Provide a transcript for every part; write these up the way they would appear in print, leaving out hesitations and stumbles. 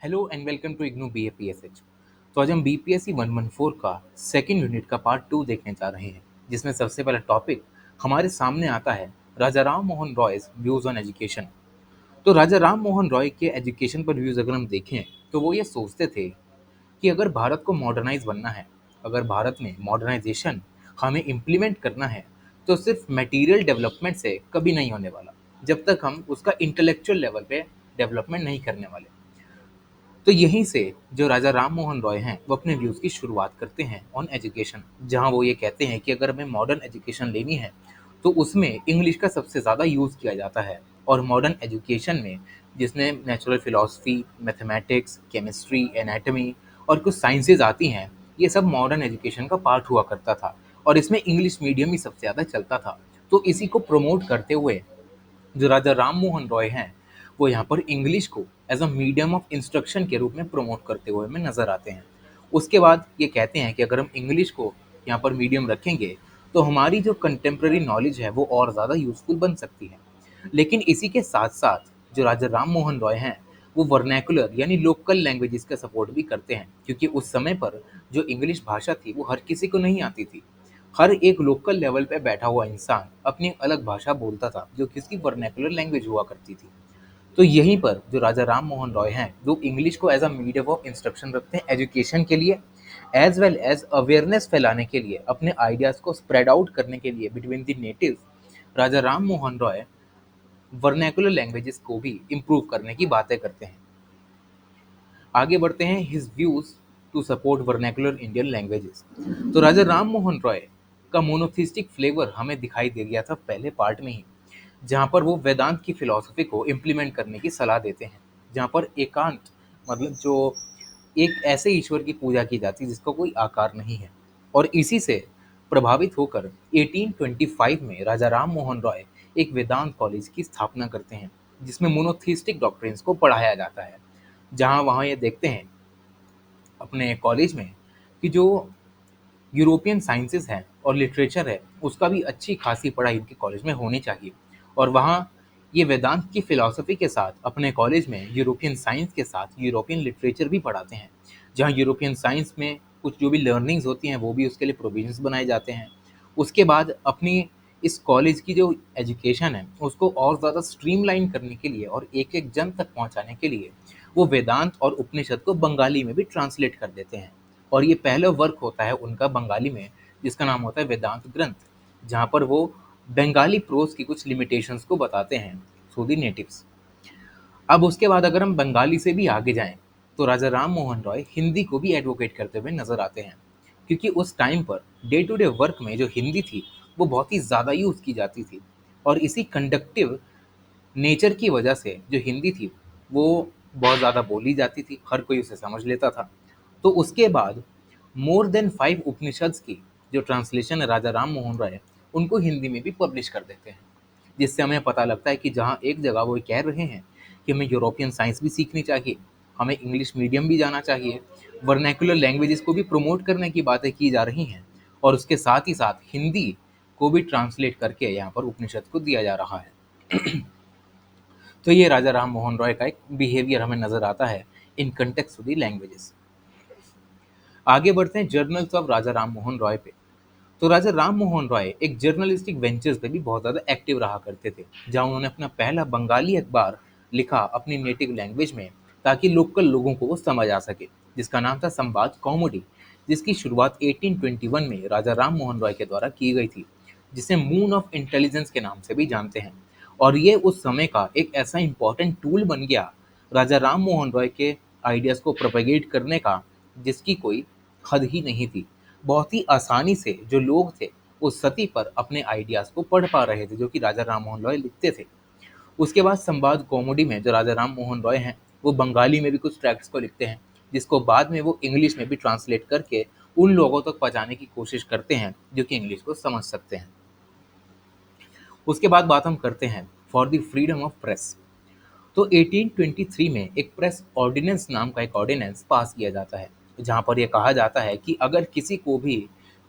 Hello and welcome to IGNOU BAPSH। तो आज हम BPSC 114 का सेकंड यूनिट का पार्ट 2 देखने जा रहे हैं, जिसमें सबसे पहला टॉपिक हमारे सामने आता है Raja Ram Mohan Roy's views on education. तो राजा राम मोहन रॉय के एजुकेशन पर व्यूज अगर हम देखें तो वो ये सोचते थे कि अगर भारत को मॉडर्नाइज बनना है, अगर भारत में मॉडर्नाइजेशन हमें इम्प्लीमेंट करना है, तो सिर्फ मटेरियल डेवलपमेंट से कभी नहीं होने वाला जब तक हम उसका इंटेलेक्चुअल लेवल पे डेवलपमेंट नहीं करने वाले। तो यहीं से जो राजा राम मोहन रॉय हैं वो अपने व्यूज़ की शुरुआत करते हैं ऑन एजुकेशन, जहां वो ये कहते हैं कि अगर हमें मॉडर्न एजुकेशन लेनी है तो उसमें इंग्लिश का सबसे ज़्यादा यूज़ किया जाता है। और मॉडर्न एजुकेशन में जिसमें natural philosophy, mathematics, chemistry, anatomy और कुछ साइंसेज आती हैं, ये सब मॉडर्न एजुकेशन का पार्ट हुआ करता था और इसमें इंग्लिश मीडियम ही सबसे ज़्यादा चलता था। तो इसी को प्रमोट करते हुए जो राजा राम मोहन रॉय हैं वो यहाँ पर इंग्लिश को as a medium of instruction के रूप में प्रमोट करते हुए हमें नजर आते हैं। उसके बाद ये कहते हैं कि अगर हम इंग्लिश को यहाँ पर मीडियम रखेंगे तो हमारी जो कंटेम्प्रेरी नॉलेज है वो और ज़्यादा यूजफुल बन सकती है। लेकिन इसी के साथ साथ जो राजा राम मोहन रॉय हैं वो वर्नैकुलर यानी लोकल लैंग्वेजेस का सपोर्ट भी करते हैं, क्योंकि उस समय पर जो इंग्लिश भाषा थी वो हर किसी को नहीं आती थी। हर एक लोकल लेवल पे बैठा हुआ इंसान अपनी अलग भाषा बोलता था जो किसी वर्नैकुलर लैंग्वेज हुआ करती थी। तो यहीं पर जो राजा राम मोहन रॉय हैं वो इंग्लिश को as a medium of instruction रखते हैं एजुकेशन के लिए, एज वेल एज अवेयरनेस फैलाने के लिए, अपने आइडियाज़ को स्प्रेड आउट करने के लिए between the native. Raja Ram Mohan Roy vernacular languages को भी इम्प्रूव करने की बातें करते हैं। आगे बढ़ते हैं his views to support vernacular Indian languages. तो राजा राम मोहन रॉय का मोनोथिस्टिक फ्लेवर हमें दिखाई दे गया था पहले पार्ट में ही, जहाँ पर वो वेदांत की फिलॉसफी को इम्प्लीमेंट करने की सलाह देते हैं, जहाँ पर एकांत मतलब जो एक ऐसे ईश्वर की पूजा की जाती है जिसका कोई आकार नहीं है। और इसी से प्रभावित होकर 1825 में राजा राम मोहन रॉय एक वेदांत कॉलेज की स्थापना करते हैं, जिसमें मोनोथिस्टिक डॉक्ट्रिन्स को पढ़ाया जाता है। जहाँ वहाँ ये देखते हैं अपने कॉलेज में कि जो यूरोपियन साइंसेस हैं और लिटरेचर है उसका भी अच्छी खासी पढ़ाई इनके कॉलेज में होनी चाहिए। और वहाँ ये वेदांत की फिलॉसफी के साथ अपने कॉलेज में यूरोपियन साइंस के साथ यूरोपियन लिटरेचर भी पढ़ाते हैं, जहाँ यूरोपियन साइंस में कुछ जो भी लर्निंग्स होती हैं वो भी उसके लिए प्रोविजंस बनाए जाते हैं। उसके बाद अपनी इस कॉलेज की जो एजुकेशन है उसको और ज़्यादा स्ट्रीमलाइन करने के लिए और एक एक जन तक पहुँचाने के लिए वो वेदांत और उपनिषद को बंगाली में भी ट्रांसलेट कर देते हैं। और ये पहला वर्क होता है उनका बंगाली में, जिसका नाम होता है वेदांत ग्रंथ, जहाँ पर वो बंगाली प्रोज की कुछ लिमिटेशंस को बताते हैं थ्रू दी नेटिव्स। अब उसके बाद अगर हम बंगाली से भी आगे जाएं तो राजा राम मोहन रॉय हिंदी को भी एडवोकेट करते हुए नजर आते हैं, क्योंकि उस time per day to day work में जो हिंदी थी वो बहुत ही ज़्यादा यूज़ की जाती थी। और इसी कंडक्टिव नेचर की वजह से जो हिंदी थी वो बहुत ज़्यादा बोली जाती थी, हर कोई उसे समझ लेता था। तो उसके बाद मोर देन 5 उपनिषद्स की जो ट्रांसलेशन है राजा राम मोहन राय उनको हिंदी में भी पब्लिश कर देते हैं, जिससे हमें पता लगता है कि जहाँ एक जगह वो कह रहे हैं कि हमें यूरोपियन साइंस भी सीखनी चाहिए, हमें इंग्लिश मीडियम भी जाना चाहिए, वर्नैकुलर लैंग्वेजेस को भी प्रमोट करने की बातें की जा रही हैं, और उसके साथ ही साथ हिंदी को भी ट्रांसलेट करके यहाँ पर उपनिषद को दिया जा रहा है। तो ये राजा राम मोहन रॉय का एक बिहेवियर हमें नजर आता है in context of the languages. आगे बढ़ते हैं जर्नल्स ऑफ राजा राम मोहन रॉय पे। तो राजा राम मोहन रॉय एक जर्नलिस्टिक वेंचर्स पे भी बहुत ज़्यादा एक्टिव रहा करते थे, जहाँ उन्होंने अपना पहला बंगाली अखबार लिखा अपनी नेटिव लैंग्वेज में, ताकि लोकल लोगों को वो समझ आ सके, जिसका नाम था संवाद कौमुदी, जिसकी शुरुआत 1821 में राजा राम मोहन रॉय के द्वारा की गई थी, जिसे मून ऑफ इंटेलिजेंस के नाम से भी जानते हैं। और ये उस समय का एक ऐसा इंपॉर्टेंट टूल बन गया राजा राम मोहन रॉय के आइडियाज़ को प्रोपेगेट करने का, जिसकी कोई हद ही नहीं थी। बहुत ही आसानी से जो लोग थे उस सती पर अपने आइडियाज़ को पढ़ पा रहे थे जो कि राजा राम मोहन रॉय लिखते थे। उसके बाद संवाद कौमुदी में जो राजा राम मोहन रॉय हैं वो बंगाली में भी कुछ ट्रैक्ट्स को लिखते हैं, जिसको बाद में वो इंग्लिश में भी ट्रांसलेट करके उन लोगों तक पहुँचाने की कोशिश करते हैं जो कि इंग्लिश को समझ सकते हैं। उसके बाद बात हम करते हैं for the freedom of press. तो 1823 में एक प्रेस ऑर्डिनेंस नाम का एक ऑर्डिनेंस पास किया जाता है, जहाँ पर यह कहा जाता है कि अगर किसी को भी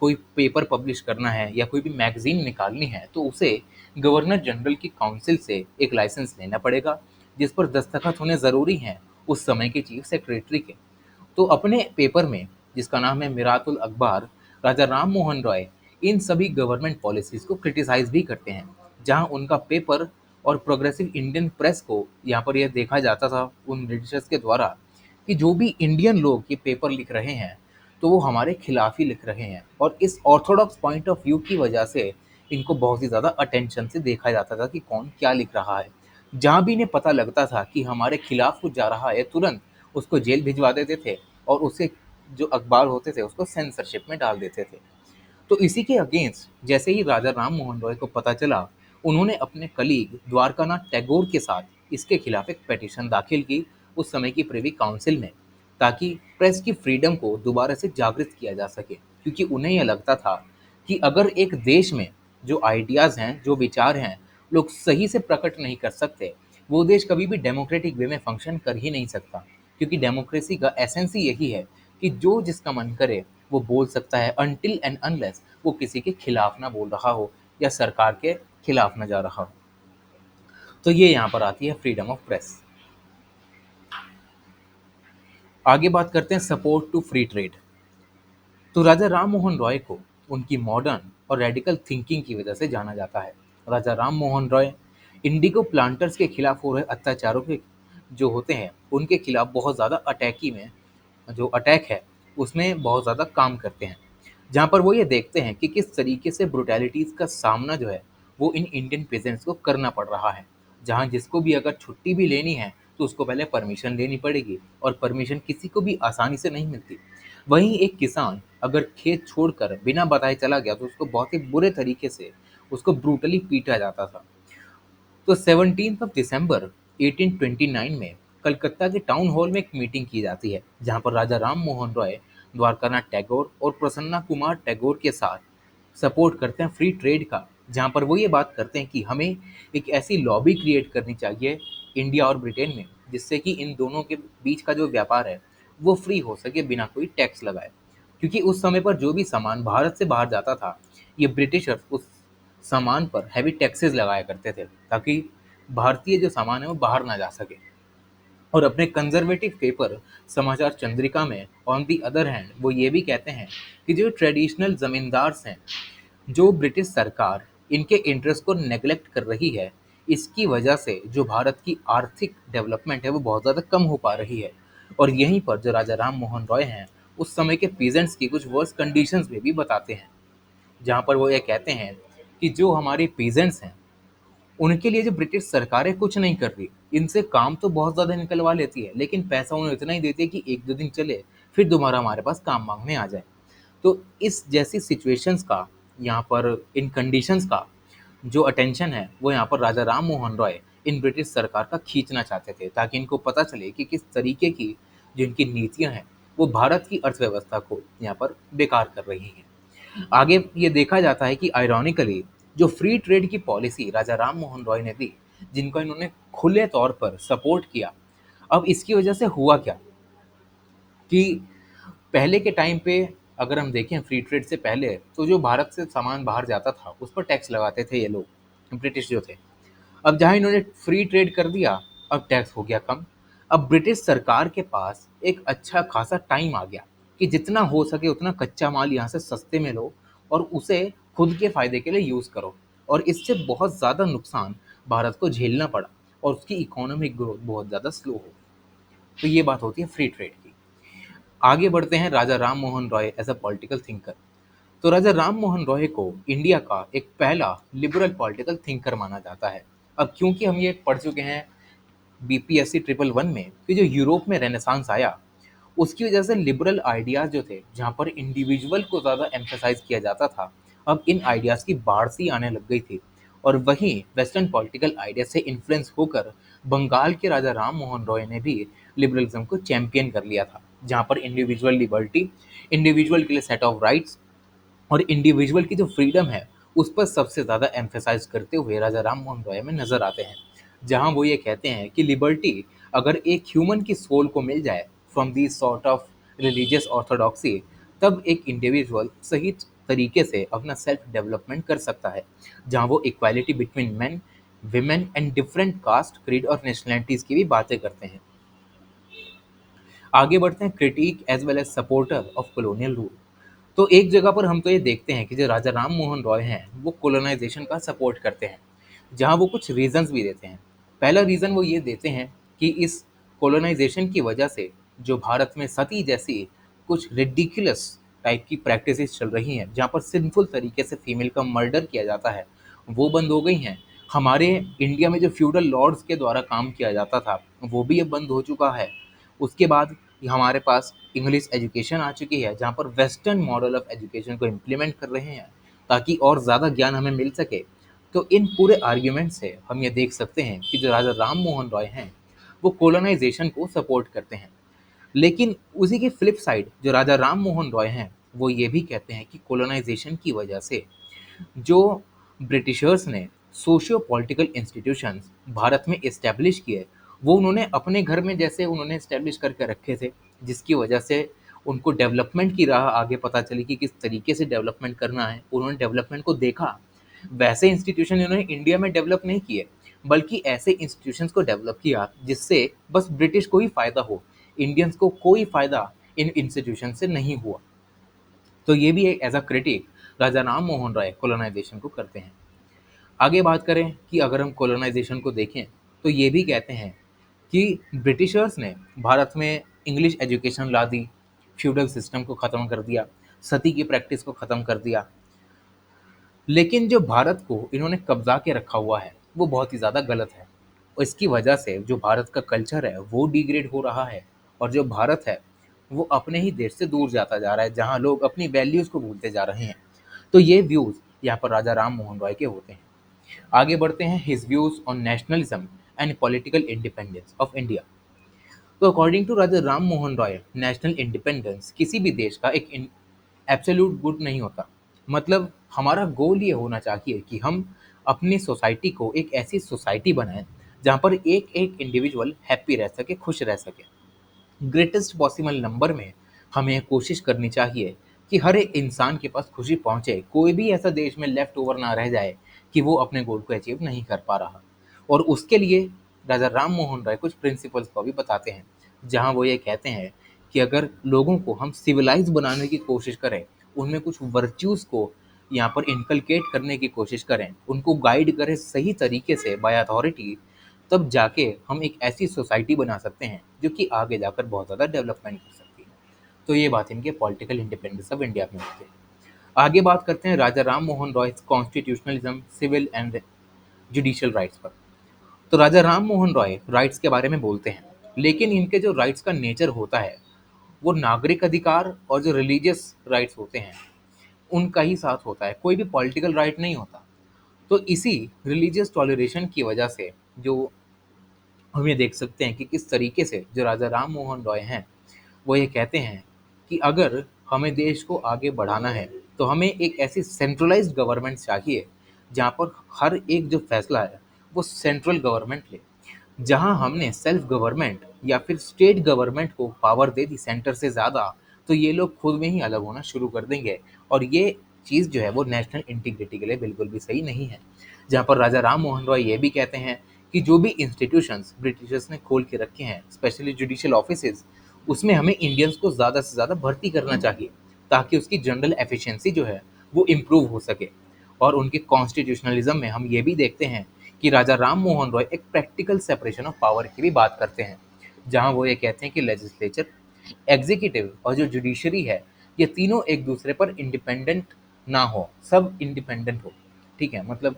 कोई पेपर पब्लिश करना है या कोई भी मैगजीन निकालनी है तो उसे गवर्नर जनरल की काउंसिल से एक लाइसेंस लेना पड़ेगा, जिस पर दस्तखत होने ज़रूरी हैं, उस समय के चीफ सेक्रेटरी के। तो अपने पेपर में, जिसका नाम है मिरातुल अखबार, राजा राम मोहन रॉय इन सभी गवर्नमेंट पॉलिसीज को क्रिटिसाइज भी करते हैं, जहां उनका पेपर और प्रोग्रेसिव इंडियन प्रेस को यहाँ पर यह देखा जाता था उन ब्रिटिशर्स के द्वारा कि जो भी इंडियन लोग ये पेपर लिख रहे हैं तो वो हमारे खिलाफ ही लिख रहे हैं, और इस ऑर्थोडॉक्स पॉइंट ऑफ व्यू की वजह से इनको बहुत ही ज़्यादा अटेंशन से देखा जाता था कि कौन क्या लिख रहा है। जहाँ भी इन्हें पता लगता था कि हमारे खिलाफ कुछ जा रहा है, तुरंत उसको जेल भिजवा देते थे और उसे जो अखबार होते थे उसको सेंसरशिप में डाल देते थे। तो इसी के अगेंस्ट जैसे ही राजा राम मोहन रॉय को पता चला, उन्होंने अपने कलीग द्वारकानाथ टैगोर के साथ इसके खिलाफ एक पिटीशन दाखिल की उस समय की प्रिवी काउंसिल में, ताकि प्रेस की फ्रीडम को दोबारा से जागृत किया जा सके। क्योंकि उन्हें यह लगता था कि अगर एक देश में जो आइडियाज़ हैं, जो विचार हैं, लोग सही से प्रकट नहीं कर सकते, वो देश कभी भी डेमोक्रेटिक वे में फंक्शन कर ही नहीं सकता। क्योंकि डेमोक्रेसी का एसेंस ही यही है कि जो जिसका मन करे वो बोल सकता है, अनटिल एंड अनलेस वो किसी के खिलाफ ना बोल रहा हो या सरकार के खिलाफ ना जा रहा हो। तो ये यहाँ पर आती है फ्रीडम ऑफ प्रेस। आगे बात करते हैं सपोर्ट टू फ्री ट्रेड। तो राजा राम मोहन रॉय को उनकी मॉडर्न और रेडिकल थिंकिंग की वजह से जाना जाता है। राजा राम मोहन रॉय इंडिगो प्लांटर्स के खिलाफ हो रहे अत्याचारों के जो होते हैं उनके खिलाफ बहुत ज़्यादा अटैकी में, जो अटैक है उसमें बहुत ज़्यादा काम करते हैं, जहाँ पर वो ये देखते हैं कि किस तरीके से ब्रुटैलिटीज़ का सामना जो है वो इन इंडियन पेजेंट्स को करना पड़ रहा है। जहाँ जिसको भी अगर छुट्टी भी लेनी है तो उसको पहले परमिशन लेनी पड़ेगी, और परमिशन किसी को भी आसानी से नहीं मिलती। वहीं एक किसान अगर खेत छोड़कर बिना बताए चला गया तो उसको बहुत ही बुरे तरीके से उसको ब्रूटली पीटा जाता था। तो 17 दिसंबर 1829 में कलकत्ता के टाउन हॉल में एक मीटिंग की जाती है, जहां पर राजा राम मोहन रॉय द्वारकानाथ टैगोर और प्रसन्ना कुमार टैगोर के साथ सपोर्ट करते हैं फ्री ट्रेड का। जहां पर वो ये बात करते हैं कि हमें एक ऐसी लॉबी क्रिएट करनी चाहिए इंडिया और ब्रिटेन में, जिससे कि इन दोनों के बीच का जो व्यापार है वो फ्री हो सके बिना कोई टैक्स लगाए। क्योंकि उस समय पर जो भी सामान भारत से बाहर जाता था, ये ब्रिटिशर्स उस सामान पर हैवी टैक्सेस लगाया करते थे, ताकि भारतीय जो सामान है वो बाहर ना जा सके। और अपने कंजर्वेटिव पेपर समाचार चंद्रिका में ऑन दी अदर हैंड वो ये भी कहते हैं कि जो ट्रेडिशनल जमींदार्स हैं, जो ब्रिटिश सरकार इनके इंटरेस्ट को नेग्लेक्ट कर रही है, इसकी वजह से जो भारत की आर्थिक डेवलपमेंट है वो बहुत ज़्यादा कम हो पा रही है। और यहीं पर जो राजा राम मोहन रॉय हैं उस समय के पीजेंट्स की कुछ वर्स कंडीशंस में भी बताते हैं, जहाँ पर वो ये कहते हैं कि जो हमारे पीजेंट्स हैं उनके लिए जो ब्रिटिश सरकारें कुछ नहीं कर रही, इनसे काम तो बहुत ज़्यादा निकलवा लेती है लेकिन पैसा उन्हें इतना ही देती है कि एक दो दिन चले फिर दोबारा हमारे पास काम मांगने आ जाए। तो इस जैसी सिचुएशंस का, यहाँ पर इन कंडीशंस का जो अटेंशन है वो यहाँ पर राजा राम मोहन रॉय इन ब्रिटिश सरकार का खींचना चाहते थे, ताकि इनको पता चले कि किस तरीके की जो इनकी नीतियाँ हैं वो भारत की अर्थव्यवस्था को यहाँ पर बेकार कर रही हैं। आगे ये देखा जाता है कि आयरॉनिकली जो फ्री ट्रेड की पॉलिसी राजा राम मोहन रॉय ने दी, जिनको इन्होंने खुले तौर पर सपोर्ट किया, अब इसकी वजह से हुआ क्या कि पहले के टाइम पे अगर हम देखें फ्री ट्रेड से पहले, तो जो भारत से सामान बाहर जाता था उस पर टैक्स लगाते थे ये लोग, ब्रिटिश जो थे। अब जहाँ इन्होंने फ्री ट्रेड कर दिया, अब टैक्स हो गया कम। अब ब्रिटिश सरकार के पास एक अच्छा खासा टाइम आ गया कि जितना हो सके उतना कच्चा माल यहाँ से सस्ते में लो और उसे खुद के फायदे के लिए यूज़ करो। और इससे बहुत ज़्यादा नुकसान भारत को झेलना पड़ा और उसकी इकोनॉमिक ग्रोथ बहुत ज़्यादा स्लो हो। तो ये बात होती है फ्री ट्रेड की। आगे बढ़ते हैं Raja Ram Mohan Roy as a political thinker. तो राजा राम मोहन रॉय को इंडिया का एक पहला लिबरल पॉलिटिकल थिंकर माना जाता है। अब क्योंकि हम ये पढ़ चुके हैं बीपीएससी ट्रिपल वन में कि जो यूरोप में रेनेसांस आया, उसकी वजह से लिबरल आइडियाज़ जो थे, जहाँ पर इंडिविजुअल को ज़्यादा एम्फेसाइज किया जाता था, अब इन आइडियाज़ की बाढ़ सी आने लग गई थी। और वहीं वेस्टर्न पॉलिटिकल आइडिया से इन्फ्लुएंस होकर बंगाल के राजा राम मोहन रॉय ने भी लिबरलिज्म को चैंपियन कर लिया था, जहाँ पर इंडिविजुअल लिबर्टी, इंडिविजुअल के लिए सेट ऑफ राइट्स और इंडिविजुअल की जो फ्रीडम है उस पर सबसे ज़्यादा एम्फेसाइज करते हुए राजा राम मोहन रॉय में नज़र आते हैं। जहाँ वो ये कहते हैं कि लिबर्टी अगर एक ह्यूमन की सोल को मिल जाए from the sort of religious orthodoxy, तब एक इंडिविजुअल सही तरीके से अपना सेल्फ डेवलपमेंट कर सकता है। जहाँ वो equality between man, women and different caste, creed और नेशनलिटीज़ की भी बातें करते हैं। आगे बढ़ते हैं, critic as well as supporter of colonial rule. तो एक जगह पर हम तो ये देखते हैं कि जो राजा राम मोहन रॉय हैं वो कोलोनाइजेशन का सपोर्ट करते हैं, जहाँ वो कुछ रीजंस भी देते हैं। पहला रीज़न वो ये देते हैं कि इस कोलोनाइजेशन की वजह से जो भारत में सती जैसी कुछ रिडिकुलस टाइप की प्रैक्टिसेस चल रही हैं, जहाँ पर सिंफुल तरीके से फीमेल का मर्डर किया जाता है, वो बंद हो गई हैं। हमारे इंडिया में जो फ्यूडल लॉर्ड्स के द्वारा काम किया जाता था वो भी अब बंद हो चुका है। उसके बाद हमारे पास इंग्लिश एजुकेशन आ चुकी है, जहाँ पर वेस्टर्न मॉडल ऑफ एजुकेशन को इम्प्लीमेंट कर रहे हैं ताकि और ज़्यादा ज्ञान हमें मिल सके। तो इन पूरे आर्ग्यूमेंट से हम ये देख सकते हैं कि जो राजा राम मोहन रॉय हैं वो कोलोनाइजेशन को सपोर्ट करते हैं। लेकिन उसी की फ्लिप साइड जो राजा राम मोहन रॉय हैं वो ये भी कहते हैं कि कोलोनाइजेशन की वजह से जो ब्रिटिशर्स ने सोशियो पॉलिटिकल इंस्टीट्यूशंस भारत में इस्टेब्लिश किए, वो उन्होंने अपने घर में जैसे उन्होंने इस्टेब्लिश करके रखे थे, जिसकी वजह से उनको डेवलपमेंट की राह आगे पता चली कि किस तरीके से डेवलपमेंट करना है। उन्होंने डेवलपमेंट को देखा। वैसे इंस्टीट्यूशन इन्होंने इंडिया में डेवलप नहीं किए, बल्कि ऐसे इंस्टीट्यूशंस को डेवलप किया जिससे बस ब्रिटिश को ही फ़ायदा हो, इंडियंस को कोई फ़ायदा इन इंस्टीट्यूशन से नहीं हुआ। तो ये भी एक as a critic Raja Ram Mohan Roy colonisation को करते हैं। आगे बात करें कि अगर हम कोलोनाइजेशन को देखें तो ये भी कहते हैं कि ब्रिटिशर्स ने भारत में इंग्लिश एजुकेशन ला दी, फ्यूडल सिस्टम को ख़त्म कर दिया, सती की प्रैक्टिस को ख़त्म कर दिया। लेकिन जो भारत को इन्होंने कब्जा के रखा हुआ है वो बहुत ही ज़्यादा गलत है, और इसकी वजह से जो भारत का कल्चर है वो डिग्रेड हो रहा है, और जो भारत है वो अपने ही देश से दूर जाता जा रहा है, जहाँ लोग अपनी वैल्यूज़ को भूलते जा रहे हैं। तो ये व्यूज़ यहाँ पर राजा राम मोहन रॉय के होते हैं। आगे बढ़ते हैं, his views on nationalism and political independence of India. तो according to Raja Ram Mohan Roy, national independence किसी भी देश का एक एब्सोल्यूट गुड नहीं होता। मतलब हमारा गोल ये होना चाहिए कि हम अपनी सोसाइटी को एक ऐसी सोसाइटी बनाएं जहाँ पर एक एक इंडिविजुअल हैप्पी रह सके, खुश रह सके। ग्रेटेस्ट पॉसिबल नंबर में हमें कोशिश करनी चाहिए कि हर एक इंसान के पास खुशी पहुंचे, कोई भी ऐसा देश में लेफ्ट ओवर ना रह जाए कि वो अपने गोल को अचीव नहीं कर पा रहा। और उसके लिए राजा राम मोहन राय कुछ प्रिंसिपल्स को भी बताते हैं, जहां वो ये कहते हैं कि अगर लोगों को हम सिविलाइज बनाने की कोशिश करें, उनमें कुछ वर्च्यूज़ को यहाँ पर इनकलकेट करने की कोशिश करें, उनको गाइड करें सही तरीके से बाय अथॉरिटी, तब जाके हम एक ऐसी सोसाइटी बना सकते हैं जो कि आगे जाकर बहुत ज़्यादा डेवलपमेंट कर सकती है। तो ये बात इनके पॉलिटिकल इंडिपेंडेंस ऑफ इंडिया में होती है। आगे बात करते हैं Raja Ram Mohan Roy constitutionalism, civil and judicial rights पर। तो राजा राम मोहन रॉय राइट्स के बारे में बोलते हैं, लेकिन इनके जो राइट्स का नेचर होता है वो नागरिक अधिकार और जो रिलीजियस राइट्स होते हैं उनका ही साथ होता है, कोई भी पॉलिटिकल राइट नहीं होता। तो इसी रिलीजियस टॉलरेशन की वजह से जो हम ये देख सकते हैं कि किस तरीके से जो राजा राम मोहन रॉय हैं वो ये कहते हैं कि अगर हमें देश को आगे बढ़ाना है तो हमें एक ऐसी सेंट्रलाइज्ड गवर्नमेंट चाहिए जहाँ पर हर एक जो फैसला है वो सेंट्रल गवर्नमेंट ले। जहाँ हमने सेल्फ गवर्नमेंट या फिर स्टेट गवर्नमेंट को पावर दे दी सेंटर से ज़्यादा, तो ये लोग खुद में ही अलग होना शुरू कर देंगे, और ये चीज़ जो है वो नेशनल इंटीग्रिटी के लिए बिल्कुल भी सही नहीं है। जहाँ पर राजा राम मोहन रॉय ये भी कहते हैं कि जो भी इंस्टीट्यूशंस ब्रिटिशर्स ने खोल के रखे हैं, स्पेशली जुडिशियल ऑफिसेज, उसमें हमें इंडियंस को ज़्यादा से ज़्यादा भर्ती करना चाहिए ताकि उसकी जनरल एफिशिएंसी जो है वो इम्प्रूव हो सके। और उनके कॉन्स्टिट्यूशनलिज्म में हम ये भी देखते हैं कि राजा राम मोहन रॉय एक प्रैक्टिकल सेपरेशन ऑफ पावर की भी बात करते हैं, जहां वो ये कहते हैं कि लेजिस्लेचर, एग्जीक्यूटिव और जो जुडिशरी है, ये तीनों एक दूसरे पर इंडिपेंडेंट ना हो, सब इंडिपेंडेंट हो। ठीक है, मतलब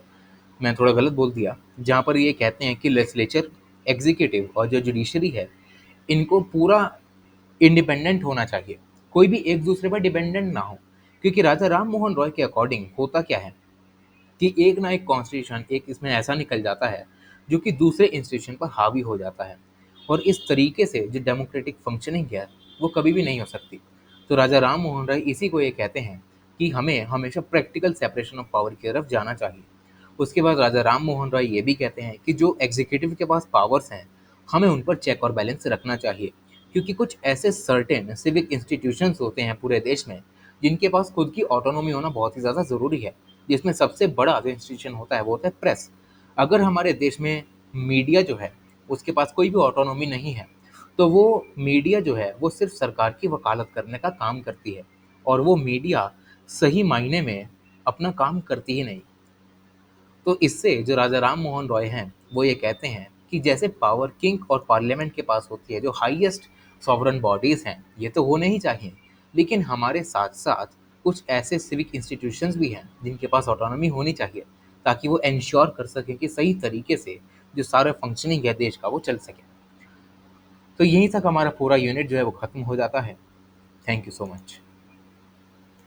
मैं थोड़ा गलत बोल दिया, जहाँ पर ये कहते हैं कि लेजिस्लेचर, एग्जीक्यूटिव और जो जुडिशरी है, इनको पूरा इंडिपेंडेंट होना चाहिए, कोई भी एक दूसरे पर डिपेंडेंट ना हो। क्योंकि राजा राम मोहन रॉय के अकॉर्डिंग होता क्या है कि एक ना एक कॉन्स्टिट्यूशन एक इसमें ऐसा निकल जाता है जो कि दूसरे इंस्टीट्यूशन पर हावी हो जाता है, और इस तरीके से जो डेमोक्रेटिक फंक्शनिंग है वो कभी भी नहीं हो सकती। तो राजा राम मोहन राय इसी को ये कहते हैं कि हमें हमेशा प्रैक्टिकल सेपरेशन ऑफ पावर की तरफ जाना चाहिए। उसके बाद राजा राम मोहन राय ये भी कहते हैं कि जो एग्जीक्यूटिव के पास पावर्स हैं, हमें उन पर चेक और बैलेंस रखना चाहिए, क्योंकि कुछ ऐसे सर्टेन सिविक इंस्टीट्यूशंस होते हैं पूरे देश में जिनके पास खुद की ऑटोनॉमी होना बहुत ही ज़्यादा ज़रूरी है, जिसमें सबसे बड़ा जो इंस्टीट्यूशन होता है वो होता है प्रेस। अगर हमारे देश में मीडिया जो है उसके पास कोई भी ऑटोनॉमी नहीं है, तो वो मीडिया जो है वो सिर्फ सरकार की वकालत करने का काम करती है, और वो मीडिया सही मायने में अपना काम करती ही नहीं। तो इससे जो राजा राम मोहन रॉय हैं वो ये कहते हैं कि जैसे पावर किंग और पार्लियामेंट के पास होती है, जो हाईएस्ट सॉवरन बॉडीज हैं, ये तो होने ही चाहिए, लेकिन हमारे साथ साथ कुछ ऐसे सिविक इंस्टीट्यूशंस भी हैं जिनके पास ऑटोनॉमी होनी चाहिए, ताकि वो इंश्योर कर सकें कि सही तरीके से जो सारा फंक्शनिंग है देश का वो चल सके। तो यहीं तक हमारा पूरा यूनिट जो है वो खत्म हो जाता है। Thank you so much.